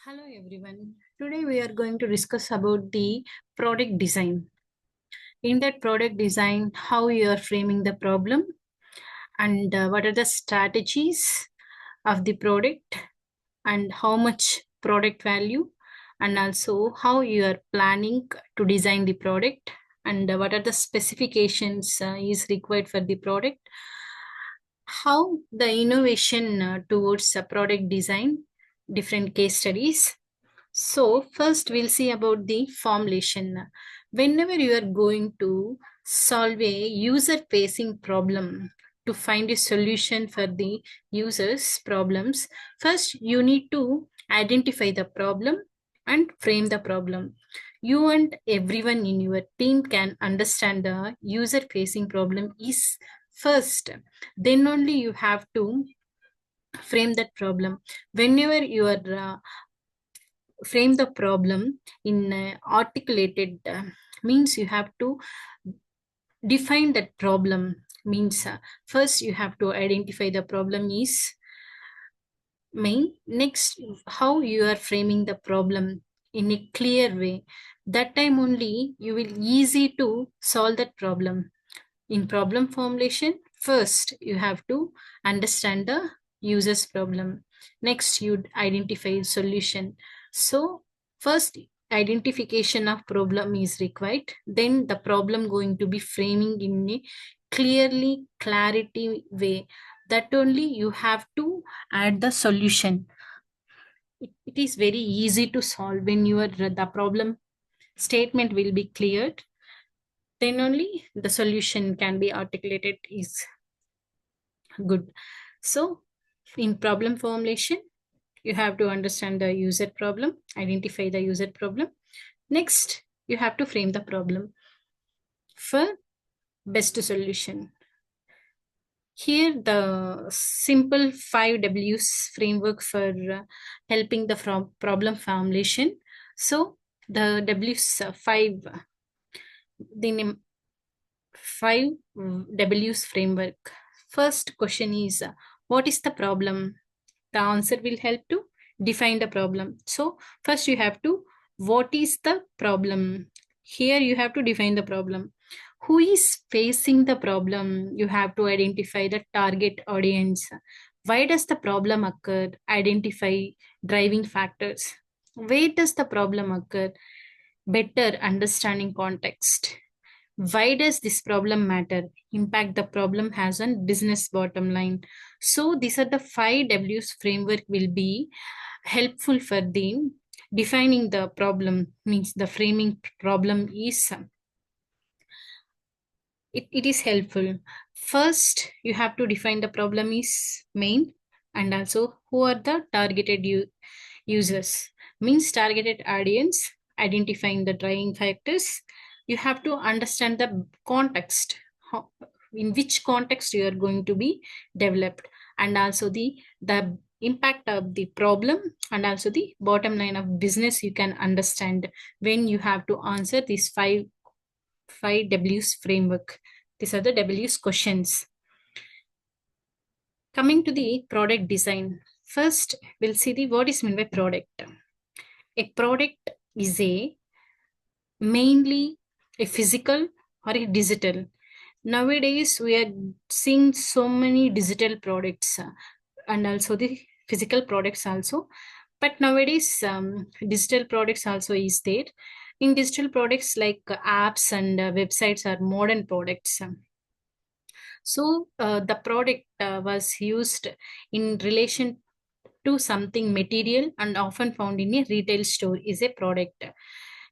Hello everyone. Today we are going to discuss about the product design. In that product design, how you are framing the problem and what are the strategies of the product and how much product value and also how you are planning to design the product and what are the specifications is required for the product, how the innovation towards product design, different case studies. So first we'll see about the formulation. Whenever you are going to solve a user facing problem to find a solution for the users problems, first you need to identify the problem and frame the problem. You and everyone in your team can understand the user facing problem is first, then only you have to frame that problem. Whenever you are frame the problem in articulated means you have to define that problem means first you have to identify the problem is main, next how you are framing the problem in a clear way, that time only you will easy to solve that problem. In problem formulation, first you have to understand the user's problem. Next, you identify solution. So first identification of problem is required. Then the problem going to be framing in a clarity way. That only you have to add the solution. It is very easy to solve when your the problem statement will be cleared, then only the solution can be articulated is good. So in problem formulation, you have to understand the user problem, identify the user problem. Next, you have to frame the problem for best solution. Here, the simple 5Ws framework for helping the problem formulation. So the W's 5, the name 5Ws framework. First question is what is the problem? The answer will help to define the problem. So first you have to, what is the problem? Here you have to define the problem. Who is facing the problem? You have to identify the target audience. Why does the problem occur? Identify driving factors. Where does the problem occur? Better understanding context. Why does this problem matter? Impact the problem has on business bottom line. So these are the 5Ws framework will be helpful for the defining the problem, means the framing problem is it is helpful. First you have to define the problem is main and also who are the targeted users, means targeted audience, identifying the driving factors. You have to understand the context, how, in which context you are going to be developed, and also the impact of the problem and also the bottom line of business you can understand when you have to answer these five W's framework. These are the W's questions. Coming to the product design, first we'll see the what is meant by product. A product is a mainly a physical or a digital. Nowadays we are seeing so many digital products and also the physical products also, but nowadays digital products also is there. In digital products like apps and websites are modern products. So the product was used in relation to something material and often found in a retail store is a product.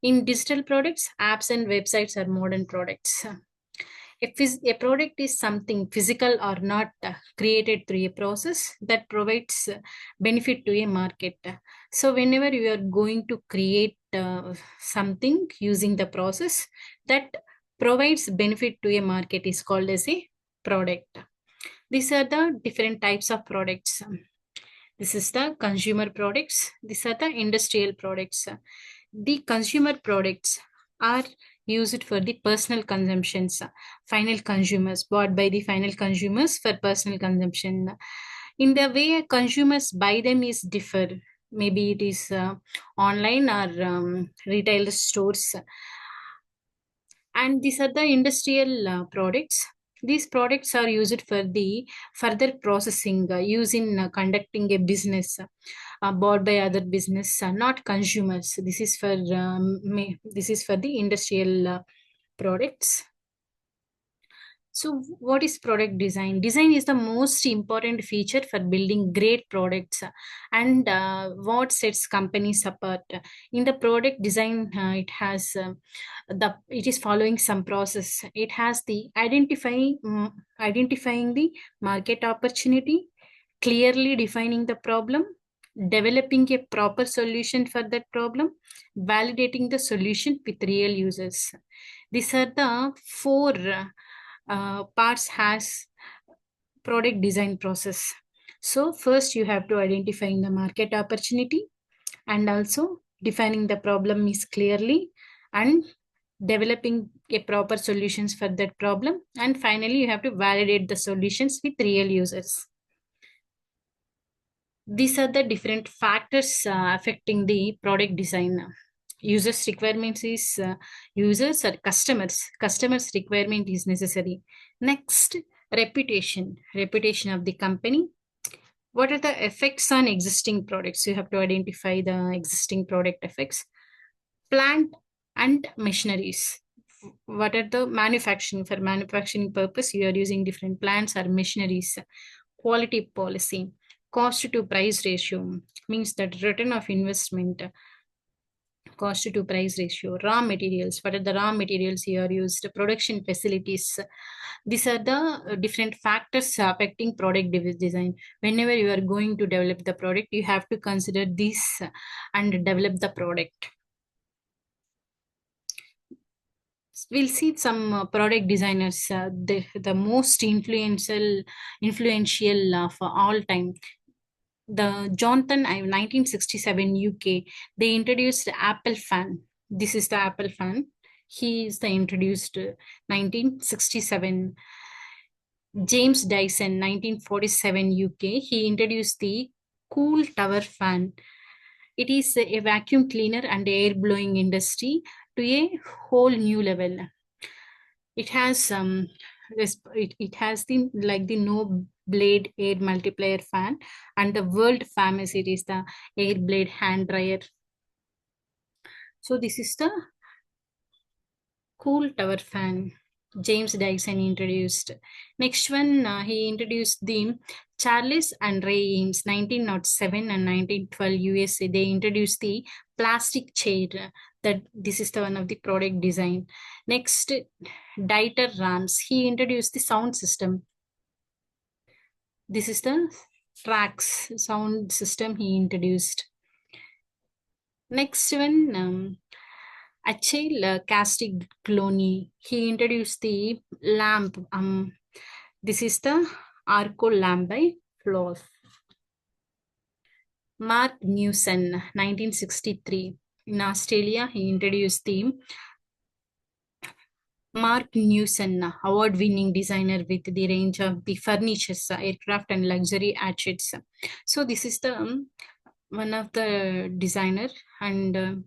In digital products, apps and websites are modern products. If a product is something physical or not created through a process that provides benefit to a market. So whenever you are going to create something using the process that provides benefit to a market is called as a product. These are the different types of products. This is the consumer products. These are the industrial products. The consumer products are used for the personal consumptions, final consumers, bought by the final consumers for personal consumption. In the way consumers buy them is differ. maybe it is online or retail stores. And these are the industrial products. These products are used for the further processing, used in conducting a business, bought by other business, not consumers. This is for this is for the industrial products. So, what is product design? Design is the most important feature for building great products, and what sets companies apart. In the product design, it is following some process. It has the identifying the market opportunity, clearly defining the problem, developing a proper solution for that problem, validating the solution with real users. These are the four parts has product design process. So first you have to identifying the market opportunity, and also defining the problem is clearly, and developing a proper solutions for that problem, and finally you have to validate the solutions with real users. These are the different factors affecting the product design. Users requirements is users or customers requirement is necessary. Next, reputation of the company. What are the effects on existing products? You have to identify the existing product effects. Plant and machineries. What are the manufacturing? For manufacturing purpose, you are using different plants or machineries. Quality policy. Cost to price ratio means that return of investment. Cost to price ratio. Raw materials. What are the raw materials here used? Production facilities. These are the different factors affecting product design. Whenever you are going to develop the product, you have to consider this and develop the product. We'll see some product designers, the most influential of all time. The Johnson 1967 UK, they introduced the Apple fan. This is the Apple fan. He is the introduced 1967. James Dyson 1947 UK, he introduced the cool tower fan. It is a vacuum cleaner and air blowing industry to a whole new level. It has it has the like the no blade air multiplier fan, and the world famous it is the air blade hand dryer. So this is the cool tower fan James Dyson introduced. Next one, he introduced the Charles and Ray Eames 1907 and 1912 USA. They introduced the plastic chair. That this is the one of the product design. Next, Dieter Rams. He introduced the sound system. This is the Trax sound system he introduced. Next one, Achille Castiglione, he introduced the lamp. This is the Arco lamp by Flaw. Mark Newson, 1963. In Australia, he introduced the Mark Newson, award-winning designer with the range of the furniture, aircraft, and luxury assets. So this is the one of the designer, and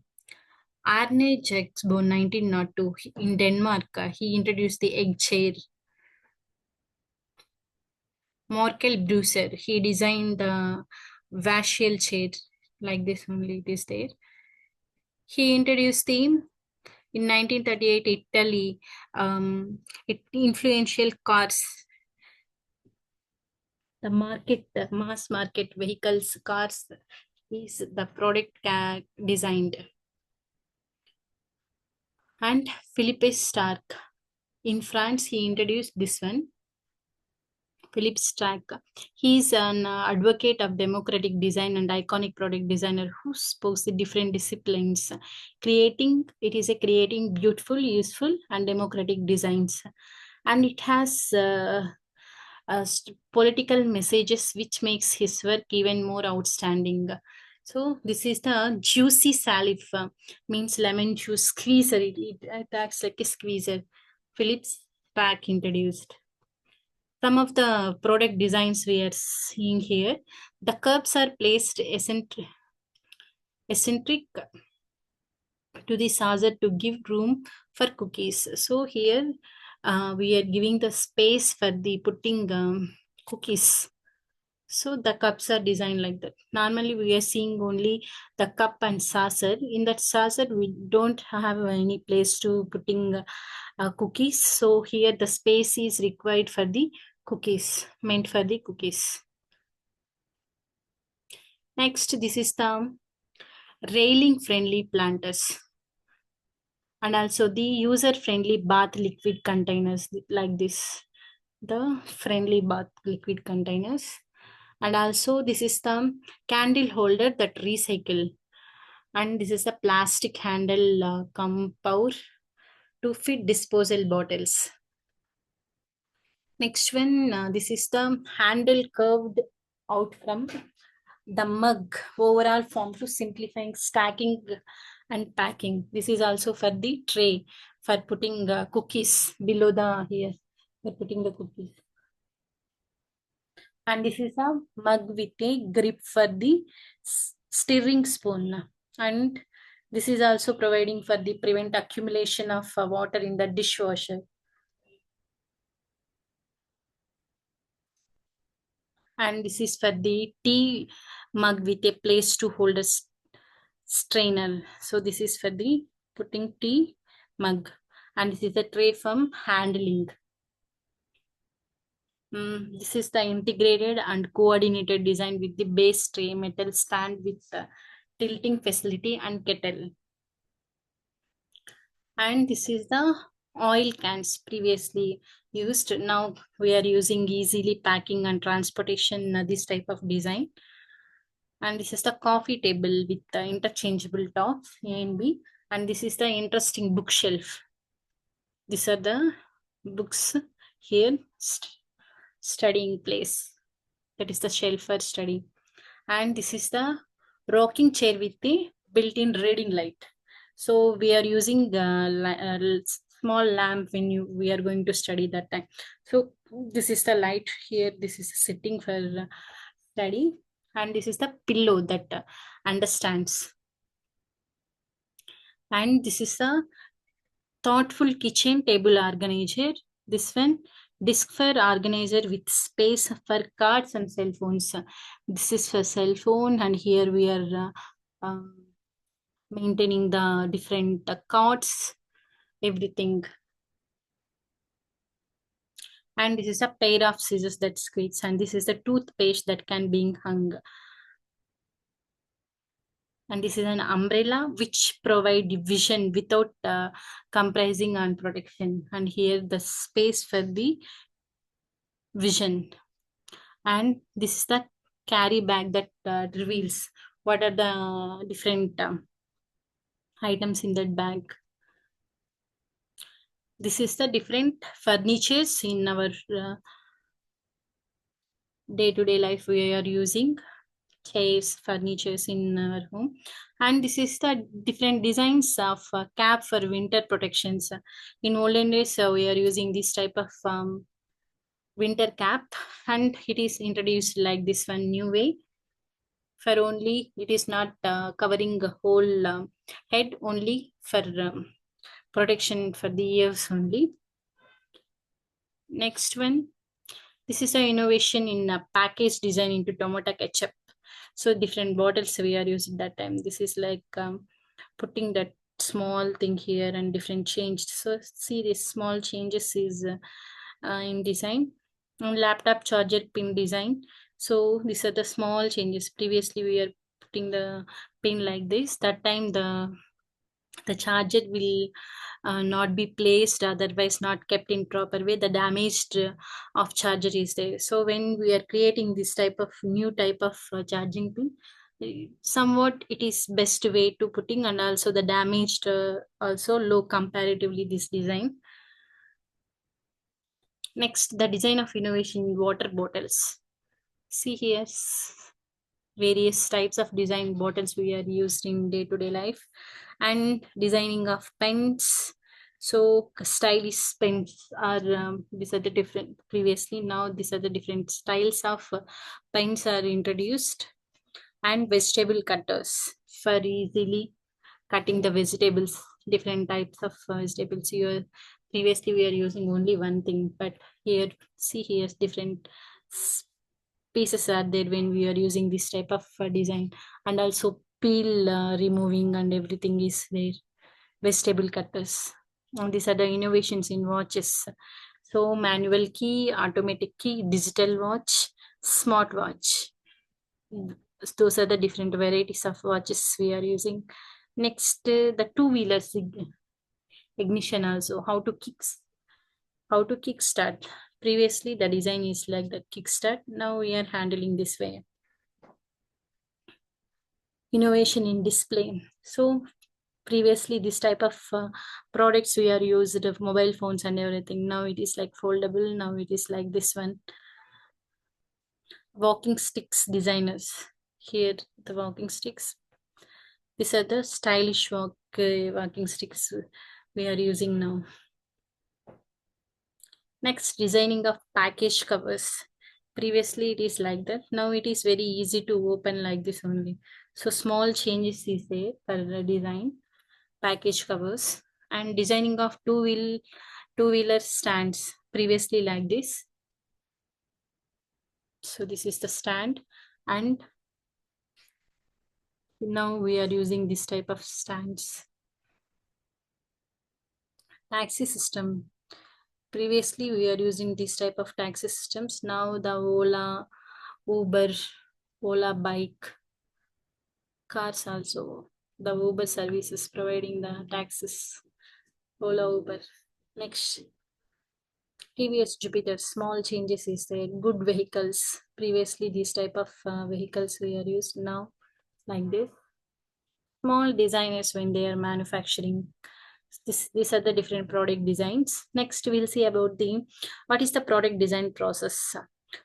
Arne Jexbo, 1902, in Denmark, he introduced the egg chair. Morkel Bruser, he designed the Vachel chair, like this only, it is there. He introduced the, in 1938, Italy, influential cars, the mass market vehicles, cars, is the product designed. And Philippe Starck, in France, he introduced this one. Philip Starck. He is an advocate of democratic design and iconic product designer who spokes the different disciplines. Creating beautiful, useful, and democratic designs. And it has political messages which makes his work even more outstanding. So this is the juicy salif, means lemon juice squeezer. It acts like a squeezer. Phillips Pack introduced. Some of the product designs we are seeing here, the curbs are placed eccentric to the saucer to give room for cookies. So here we are giving the space for the putting cookies. So the cups are designed like that. Normally we are seeing only the cup and saucer. In that saucer we don't have any place to putting cookies. So here the space is required for the cookies, meant for the cookies. Next, this is the railing friendly planters, and also the user friendly bath liquid containers like this, the friendly bath liquid containers. And also this is the candle holder that recycle, and this is the plastic handle compound to fit disposal bottles. Next one, this is the handle curved out from the mug overall form to simplifying stacking and packing. This is also for the tray for putting cookies below the here for putting the cookies. And this is a mug with a grip for the stirring spoon. And this is also providing for the prevent accumulation of water in the dishwasher. And this is for the tea mug with a place to hold a strainer. So this is for the putting tea mug, and this is a tray from handling. This is the integrated and coordinated design with the base tray metal stand with tilting facility and kettle. And this is the oil cans previously used. Now we are using easily packing and transportation this type of design. And this is the coffee table with the interchangeable tops A and B. And this is the interesting bookshelf. These are the books here, studying place. That is the shelf for study. And this is the rocking chair with the built-in reading light. So we are using the small lamp when we are going to study that time. So this is the light here. This is sitting for study, and this is the pillow that understands. And this is a thoughtful kitchen table organizer. This one, disk for organizer with space for cards and cell phones. This is for cell phone, and here we are maintaining the different cards, everything. And this is a pair of scissors that squeeze, and this is the toothpaste that can be hung. And this is an umbrella which provide vision without comprising on protection. And here the space for the vision. And this is the carry bag that reveals what are the different items in that bag. This is the different furnitures in our day-to-day life. We are using chairs, furnitures in our home. And this is the different designs of cap for winter protections. In olden days, we are using this type of winter cap, and it is introduced like this one new way. For only it is not covering the whole head, only for protection for the ears only. Next one, this is an innovation in package design into tomato ketchup. So different bottles we are using that time. This is like putting that small thing here and different changed. So see this small changes is in design. Laptop charger pin design. So these are the small changes. Previously we are putting the pin like this. That time the charger will not be placed, otherwise not kept in proper way, the damaged of charger is there. So when we are creating this type of new type of charging pin, somewhat it is best way to putting, and also the damaged also low comparatively this design. Next, the design of innovation in water bottles. See here various types of design bottles we are used in day-to-day life. And designing of pens. So stylish pens are these are the different previously, now these are the different styles of pens are introduced. and vegetable cutters for easily cutting the vegetables, different types of vegetables. Previously we are using only one thing, but here, see, here's different pieces are there when we are using this type of design. And also peel removing and everything is there, vegetable cutters. And these are the innovations in watches. So manual key, automatic key, digital watch, smart watch. Those are the different varieties of watches we are using. Next, the two-wheeler ignition also. How to kickstart. Previously, the design is like the kickstart. Now we are handling this way. Innovation in display. So previously, this type of products we are used of mobile phones and everything. Now it is like foldable. Now it is like this one. Walking sticks designers. Here, the walking sticks. These are the stylish walking sticks we are using now. Next, designing of package covers. Previously it is like that. Now it is very easy to open like this only. So small changes is there for the design. Package covers and designing of two-wheeler stands. Previously like this. So this is the stand, and now we are using this type of stands. Taxi system. Previously we are using this type of taxi systems. Now the Ola, Uber, Ola bike, cars also. The Uber services providing the taxis. Ola, Uber. Next, TVS Jupiter. Small changes is there. Good vehicles. Previously these type of vehicles we are used. Now like this. Small designers when they are manufacturing. These are the different product designs. Next we'll see about the what is the product design process.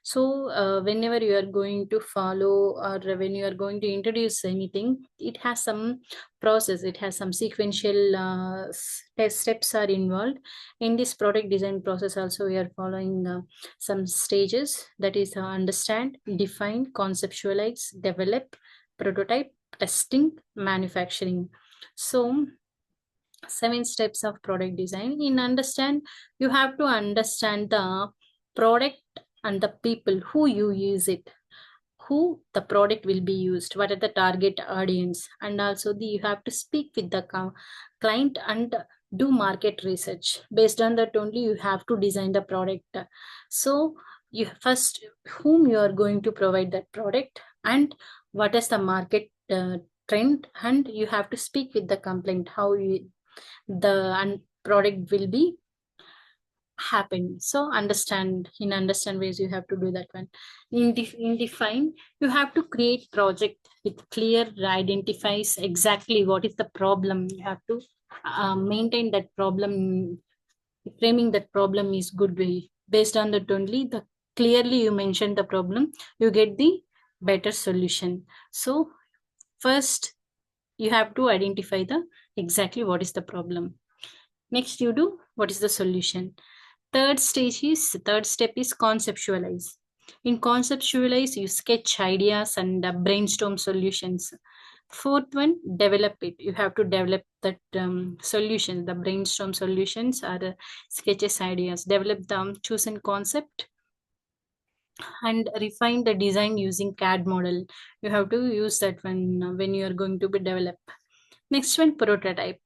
So whenever you are going to follow, or when you are going to introduce anything, it has some process, it has some sequential steps are involved in this product design process. Also we are following some stages, that is understand, define, conceptualize, develop, prototype, testing, manufacturing. So 7 steps of product design. In understand, you have to understand the product and the people who you use it, who the product will be used, what are the target audience, and also you have to speak with the client and do market research. Based on that only you have to design the product. So you first, whom you are going to provide that product, and what is the market trend, and you have to speak with the complaint how the product will be happen. So understand ways you have to do that one. In define, you have to create project with clear identifies exactly what is the problem. You have to maintain that problem, framing that problem is good way. Based on that only, the clearly you mention the problem, you get the better solution. So first you have to identify the exactly what is the problem. Next you do what is the solution. Third step is conceptualize. In conceptualize, you sketch ideas and brainstorm solutions. Fourth one, develop it. You have to develop that solution. The brainstorm solutions are the sketches, ideas. Develop the chosen concept and refine the design using CAD model. You have to use that when you are going to be develop. Next one, prototype.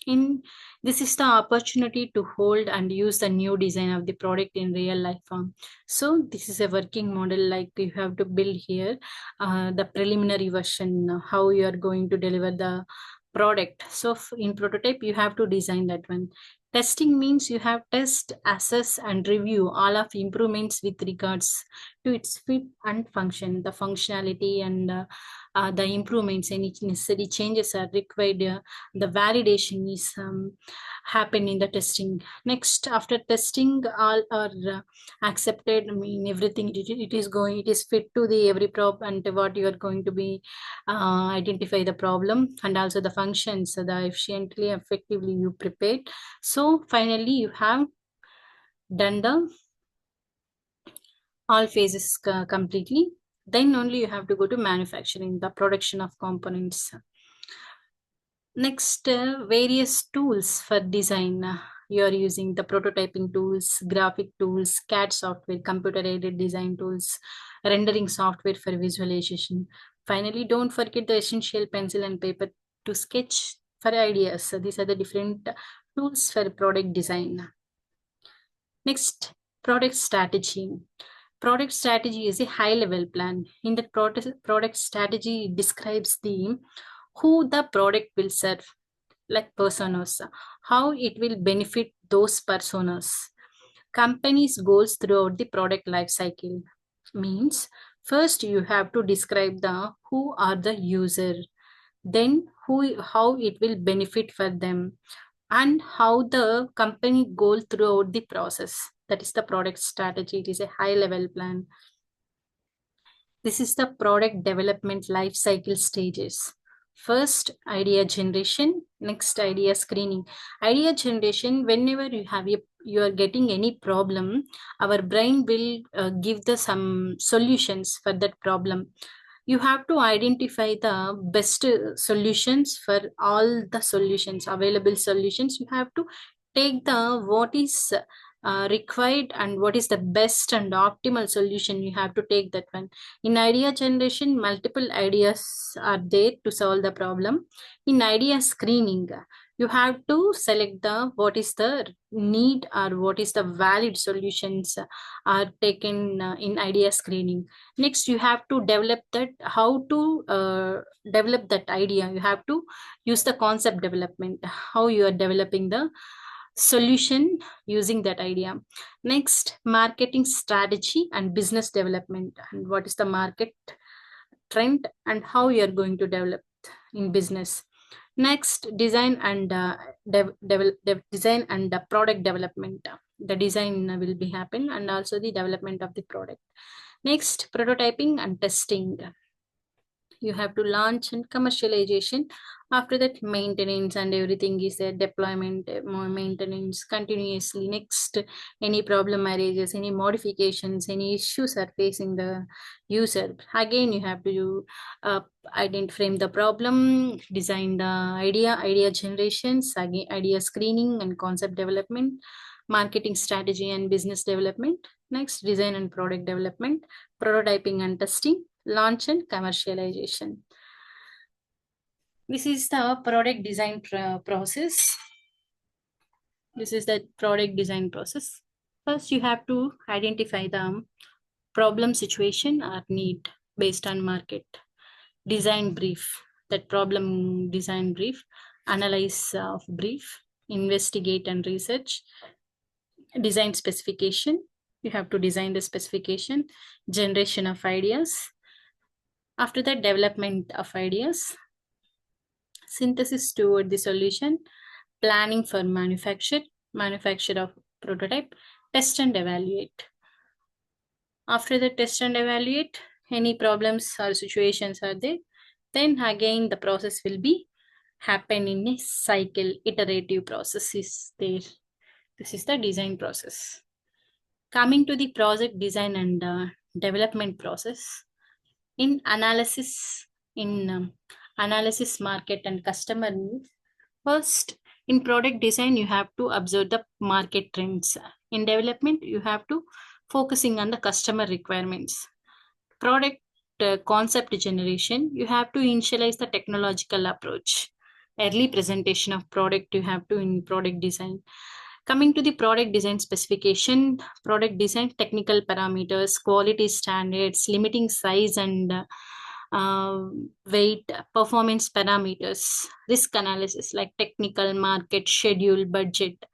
In this is the opportunity to hold and use the new design of the product in real life form. So this is a working model, like you have to build here the preliminary version, how you are going to deliver the product. So in prototype you have to design that one. Testing means you have test, assess and review all of improvements with regards to its fit and function, the functionality and the improvements, any necessary changes are required. The validation is happen in the testing. Next, after testing, all are accepted. I mean, everything it is going, it is fit to the every prop and what you are going to be identify the problem and also the functions, so the efficiently, effectively you prepared. So finally, you have done the all phases completely. Then only you have to go to manufacturing, the production of components. Next, various tools for design. You are using the prototyping tools, graphic tools, CAD software, computer-aided design tools, rendering software for visualization. Finally, don't forget the essential pencil and paper to sketch for ideas. So these are the different tools for product design. Next, product strategy. Product strategy is a high-level plan. In the product strategy, it describes the who the product will serve, like personas, how it will benefit those personas. Companies' goals throughout the product life cycle means first you have to describe the who are the user, then how it will benefit for them, and how the company goal throughout the process. That is the product strategy. It is a high level plan. This is the product development life cycle stages. First, idea generation. Next, idea screening. Idea generation, whenever you are getting any problem, our brain will give the some solutions for that problem. You have to identify the best solutions for all the solutions, available solutions. You have to take the what is required and what is the best and optimal solution. You have to take that one. In idea generation, multiple ideas are there to solve the problem. In idea screening, you have to select the what is the need or what is the valid solutions are taken in idea screening. Next, you have to develop that, how to develop that idea. You have to use the concept development, how you are developing the solution using that idea. Next, marketing strategy and business development, and what is the market trend and how you are going to develop in business. Next, design and design and product development. The design will be happen and also the development of the product. Next, prototyping and testing. You have to launch and commercialization. After that, maintenance and everything is there, deployment, more maintenance continuously. Next, any problem arises, any modifications, any issues are facing the user, again you have to identify the problem, design the idea generations, again idea screening and concept development, marketing strategy and business development. Next, design and product development, prototyping and testing, launch and commercialization. This is the product design process. This is the product design process. First, you have to identify the problem, situation, or need based on market. Design brief, that problem design brief, analyze of brief, investigate and research, design specification. You have to design the specification, generation of ideas. After that, development of ideas, synthesis toward the solution, planning for manufacture of prototype, test and evaluate. After the test and evaluate, any problems or situations are there, then again the process will be happen in a cycle, iterative process is there. This is the design process. Coming to the project design and development process, in analysis market and customer needs. First, in product design, you have to observe the market trends. In development, you have to focusing on the customer requirements. Product concept generation, you have to initialize the technological approach. Early presentation of product you have to in product design. Coming to the product design specification, product design technical parameters, quality standards, limiting size and weight, performance parameters, risk analysis like technical, market, schedule, budget.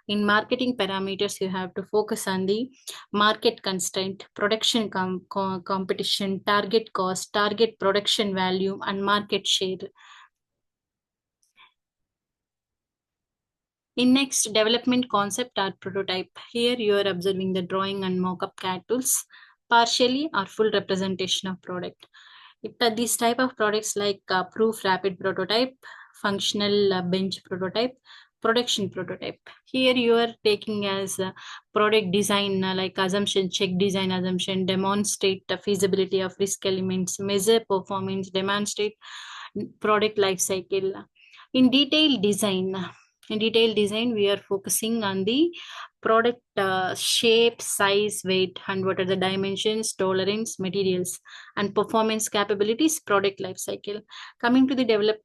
In marketing parameters, you have to focus on the market constraint, production competition, target cost, target production value, and market share. In next, development concept or prototype. Here you are observing the drawing and mock-up CAD tools, partially or full representation of product. These type of products like proof rapid prototype, functional bench prototype, Production prototype. Here you are taking as product design, like assumption, check design assumption, demonstrate the feasibility of risk elements, measure performance, demonstrate product life cycle. In detailed design, we are focusing on the product shape, size, weight, and what are the dimensions, tolerance, materials, and performance capabilities, product life cycle. Coming to the development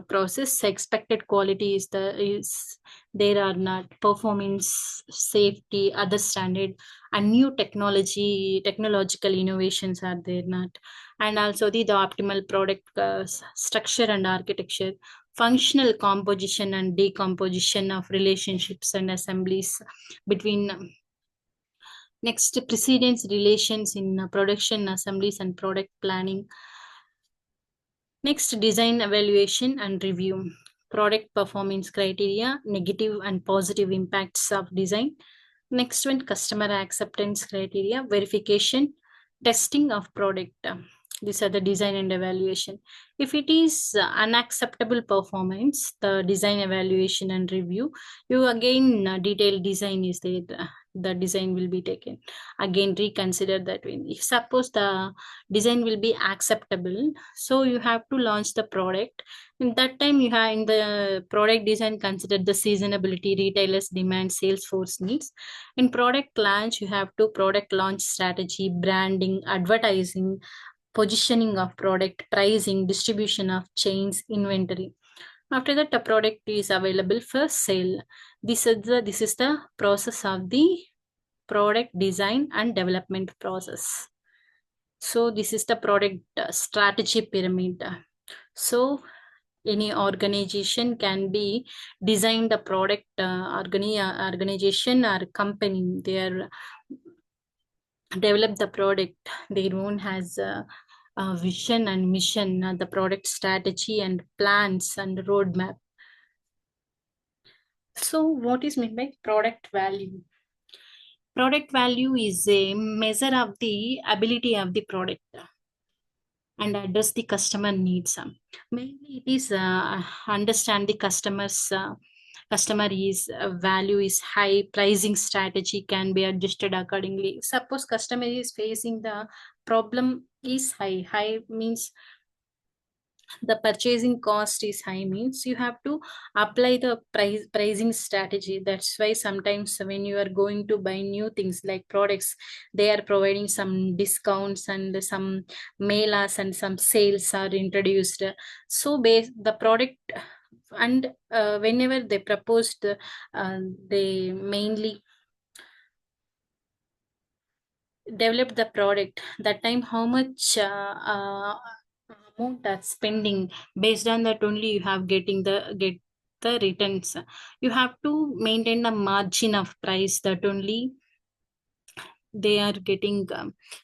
process, expected quality is there are not, performance, safety, other standard, and new technological innovations are there not, and also the optimal product structure and architecture, functional composition and decomposition of relationships and assemblies between next precedence relations in production assemblies and product planning. Next, design evaluation and review, product performance criteria, negative and positive impacts of design. Next one, customer acceptance criteria, verification, testing of product. These are the design and evaluation. If it is unacceptable performance, the design evaluation and review, you again detailed design is there. The design will be taken. Again, reconsider that one. If suppose the design will be acceptable, so you have to launch the product. In that time, you have in the product design consider the seasonability, retailers demand, sales force needs. In product launch, you have to product launch strategy, branding, advertising, positioning of product, pricing, distribution of chains, inventory. After that, the product is available for sale. This is the process of the product design and development process. So this is the product strategy pyramid. So any organization can be design the product organization or company. They are develop the product. Their own has a vision and mission, the product strategy and plans and roadmap. So what is meant by product value? Product value is a measure of the ability of the product and address the customer needs. Mainly it is understand the customer is value is high, pricing strategy can be adjusted accordingly. Suppose customer is facing the problem is high means the purchasing cost is high means you have to apply the pricing strategy. That's why sometimes when you are going to buy new things like products, they are providing some discounts and some mailers and some sales are introduced. So the product and whenever they proposed, they mainly develop the product. That time how much amount are spending, based on that only you have get the returns. You have to maintain the margin of price, that only they are getting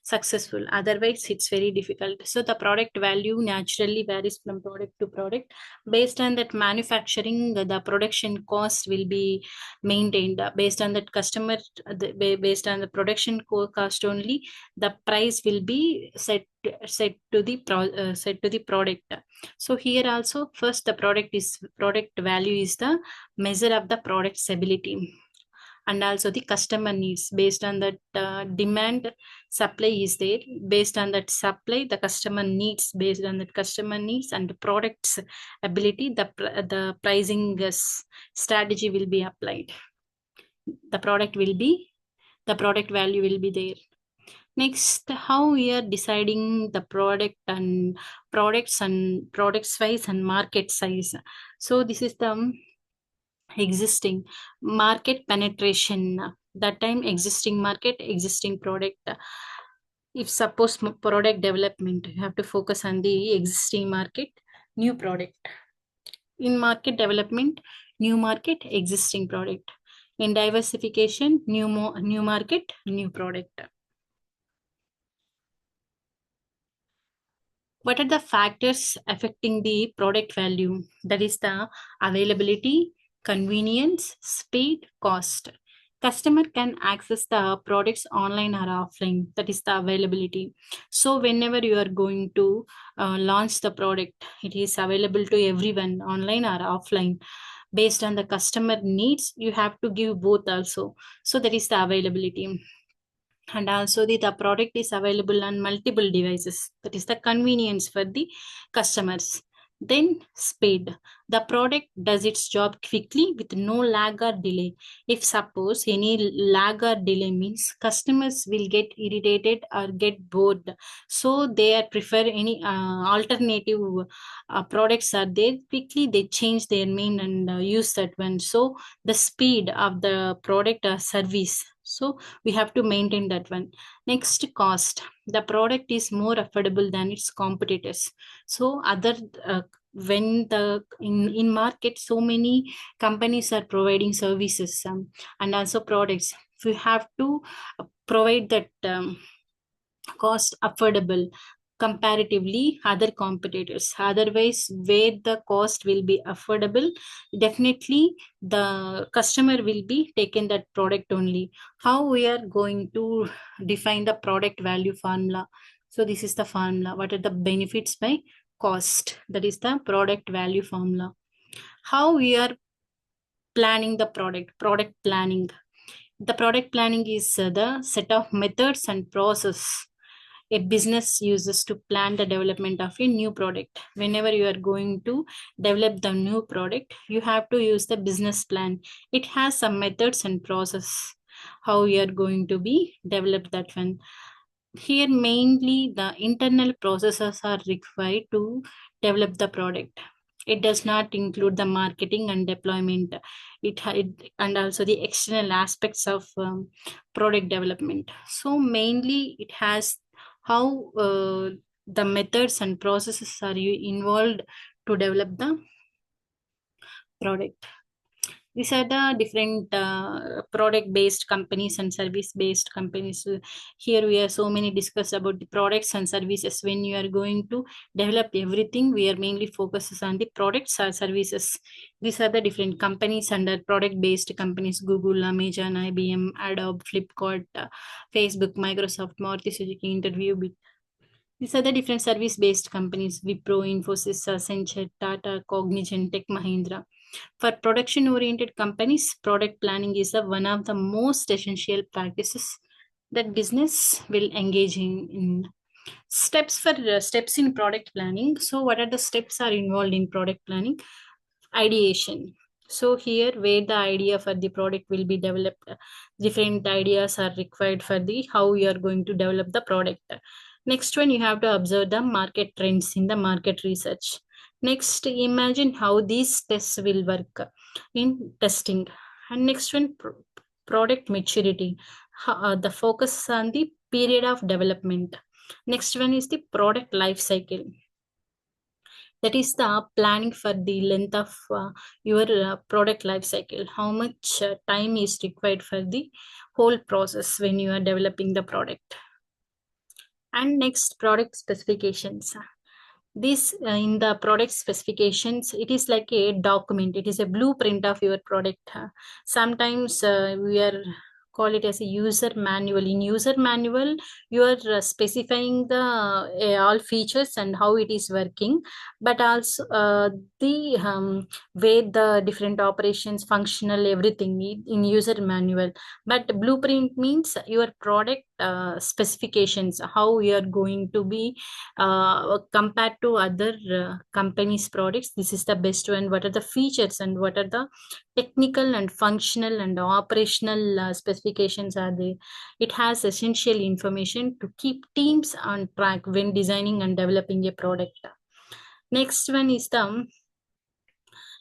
successful, otherwise it's very difficult. So the product value naturally varies from product to product. Based on that manufacturing, the production cost will be maintained. Based on that customer, based on the production cost only, the price will be set to the product. So here also, first the product value is the measure of the product's ability, and also the customer needs. Based on that demand, supply is there. Based on that supply, the customer needs. Based on that customer needs and the product's ability, the pricing strategy will be applied. The product value will be there. Next, how we are deciding the product and product size and market size. So this is the existing market penetration. That time existing market, existing product. If suppose product development, you have to focus on the existing market, new product. In market development, new market, existing product. In diversification, new market, new product. What are the factors affecting the product value? That is the availability, convenience, speed, cost. Customer can access the products online or offline. That is the availability. So whenever you are going to launch the product, it is available to everyone online or offline. based on the customer needs, you have to give both also. So that is the availability. And also the product is available on multiple devices, that is the convenience for the customers. Then speed, the product does its job quickly with no lag or delay. If suppose any lag or delay means customers will get irritated or get bored, so they are prefer any alternative products are there, quickly they change their main and use that one. So the speed of the product or service, so we have to maintain that one. Next, cost, the product is more affordable than its competitors. So other when the in market so many companies are providing services and also products, we have to provide that cost affordable comparatively other competitors. Otherwise, where the cost will be affordable, definitely the customer will be taken that product only. How we are going to define the product value formula? So this is the formula. What are the benefits by cost? That is the product value formula. How we are planning the product planning. The product planning is the set of methods and process a business uses to plan the development of a new product. Whenever you are going to develop the new product, you have to use the business plan. It has some methods and process how you are going to be develop that one. Here mainly the internal processes are required to develop the product. It does not include the marketing and deployment. And also the external aspects of product development. So mainly it has how the methods and processes are you involved to develop the product. These are the different product based companies and service based companies. Here we are so many discuss about the products and services. When you are going to develop everything, we are mainly focuses on the products or services. These are the different companies under product based companies: Google, Amazon, IBM, Adobe, Flipkart, Facebook, Microsoft, Maruti Suzuki, Interview. These are the different service based companies: Wipro, Infosys, Accenture, Tata, Cognizant, Tech Mahindra. For production oriented companies, product planning is one of the most essential practices that business will engage in. Steps for steps in product planning. So what are the steps are involved in product planning? Ideation. So here where the idea for the product will be developed, different ideas are required for the how you are going to develop the product. Next one, you have to observe the market trends in the market research. Next, imagine how these tests will work in testing. And next one, product maturity. The focus on the period of development. Next one is the product life cycle. That is the planning for the length of your product life cycle. How much time is required for the whole process when you are developing the product. And next, product specifications. This in the product specifications, it is like a document. It is a blueprint of your product. Sometimes we are call it as a user manual. In user manual, you are specifying the all features and how it is working, but also the way the different operations functional everything in user manual. But blueprint means your product specifications, how you are going to be compared to other companies products. This is the best one. What are the features and what are the technical and functional and operational specifications are there? It has essential information to keep teams on track when designing and developing a product. Next one is the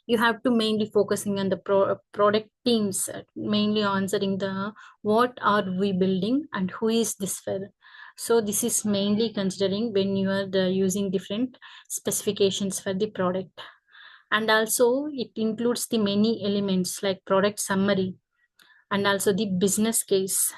you have to mainly focusing on the product teams, mainly answering the what are we building and who is this for. So this is mainly considering when you are using different specifications for the product. And also it includes the many elements like product summary and also the business case,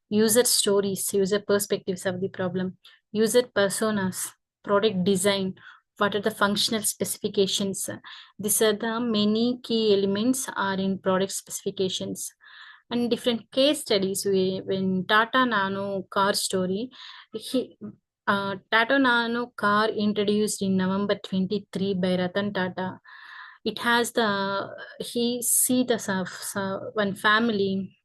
user stories, user perspectives of the problem, user personas, product design, what are the functional specifications. These are the many key elements are in product specifications. And different case studies, when Tata Nano car story, Tata Nano car introduced in November 23 by Ratan Tata. It has the he see the one family.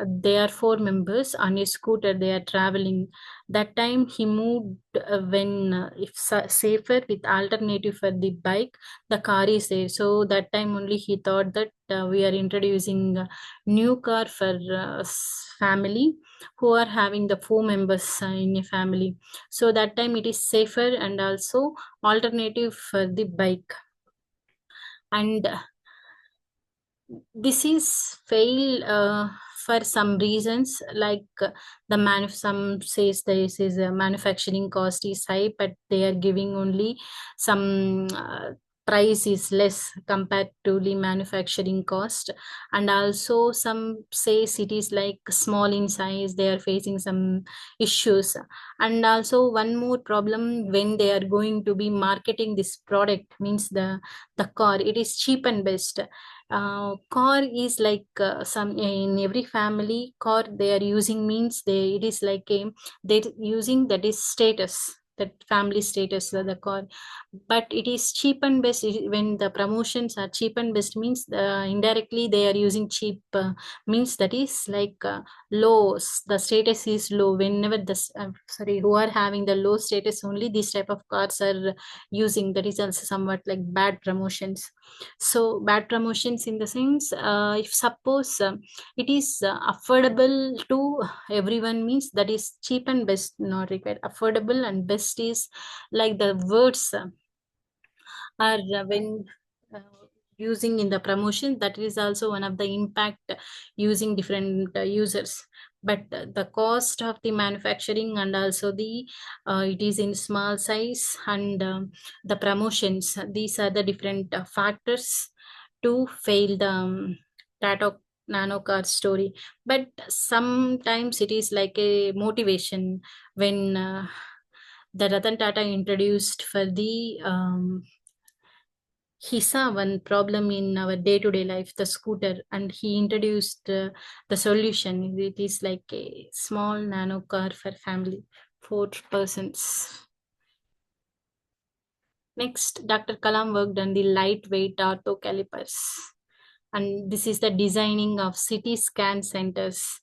They are four members on a scooter. They are traveling. That time he moved when if safer with alternative for the bike, the car is there. So that time only he thought that we are introducing a new car for family who are having the four members in a family. So that time it is safer and also alternative for the bike. And this is fail for some reasons, like some says this is a manufacturing cost is high, but they are giving only some price is less compared to the manufacturing cost. And also some says it is like small in size, they are facing some issues. And also one more problem, when they are going to be marketing this product, means the car, it is cheap and best. Car is like some in every family car they are using, means they it is like a they using that is status, that family status, the car. But it is cheap and best. When the promotions are cheap and best, means indirectly they are using cheap, means that is like low, the status is low. Whenever sorry, who are having the low status, only this type of cars are using. That is also somewhat like bad promotions. So bad promotions in the sense, if suppose it is affordable to everyone, means that is cheap and best not required. Affordable and best is like the words are when uh, using in the promotion, that is also one of the impact using different users. But the cost of the manufacturing and also the it is in small size, and the promotions, these are the different factors to fail the Tata nano car story. But sometimes it is like a motivation when the Ratan Tata introduced for the he saw one problem in our day-to-day life, the scooter, and he introduced the solution. It is like a small nano car for family, four persons. Next, Dr. Kalam worked on the lightweight ortho calipers, and this is the designing of CT scan centers.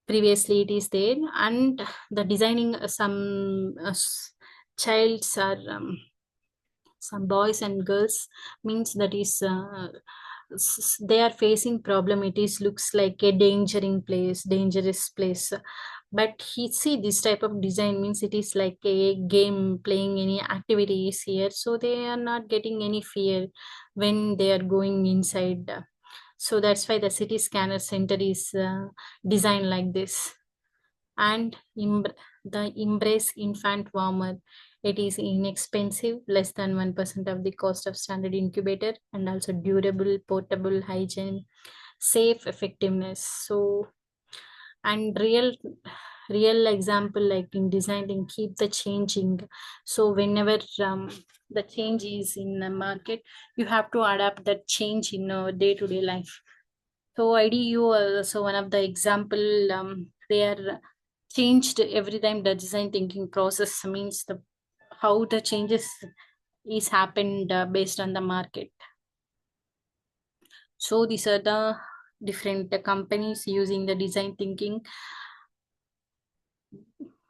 Previously, it is there, and the designing some childs are some boys and girls, means that is they are facing problem. It is looks like a dangerous place. But he see this type of design, means it is like a game playing any activities here, so they are not getting any fear when they are going inside. So that's why the city scanner center is designed like this. And the Embrace infant warmer, it is inexpensive, less than 1% of the cost of standard incubator, and also durable, portable, hygiene, safe, effectiveness. So, and real example, like in designing, keep the changing. So whenever the change is in the market, you have to adapt that change in day-to-day life. So IDU also one of the example, they are changed every time the design thinking process, means the how the changes is happened based on the market. So these are the different companies using the design thinking.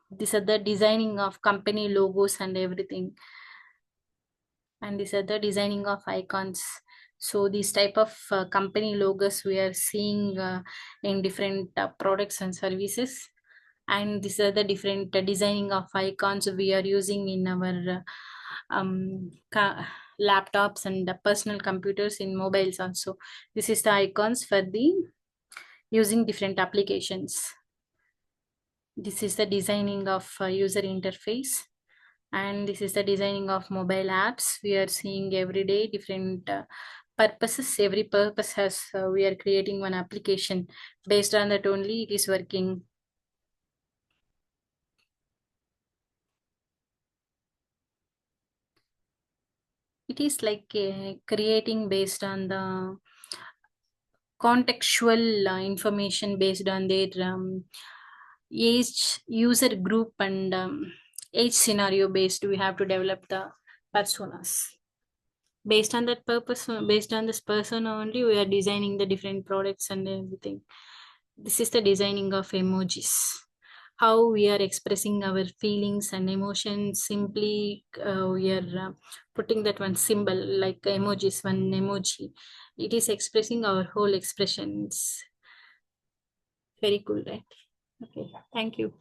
These are the designing of company logos and everything. And these are the designing of icons. So these type of company logos we are seeing in different products and services. And these are the different designing of icons we are using in our laptops and personal computers, in mobiles also. This is the icons for the using different applications. This is the designing of user interface, and this is the designing of mobile apps we are seeing every day. Different purposes, every purpose has we are creating one application, based on that only it is working. It is like creating based on the contextual information, based on their age, user group, and age scenario based we have to develop the personas. Based on that purpose, based on this person only, we are designing the different products and everything. This is the designing of emojis, how we are expressing our feelings and emotions. Simply we are putting that one symbol like emojis, one emoji, it is expressing our whole expressions. Very cool, right? Okay, thank you.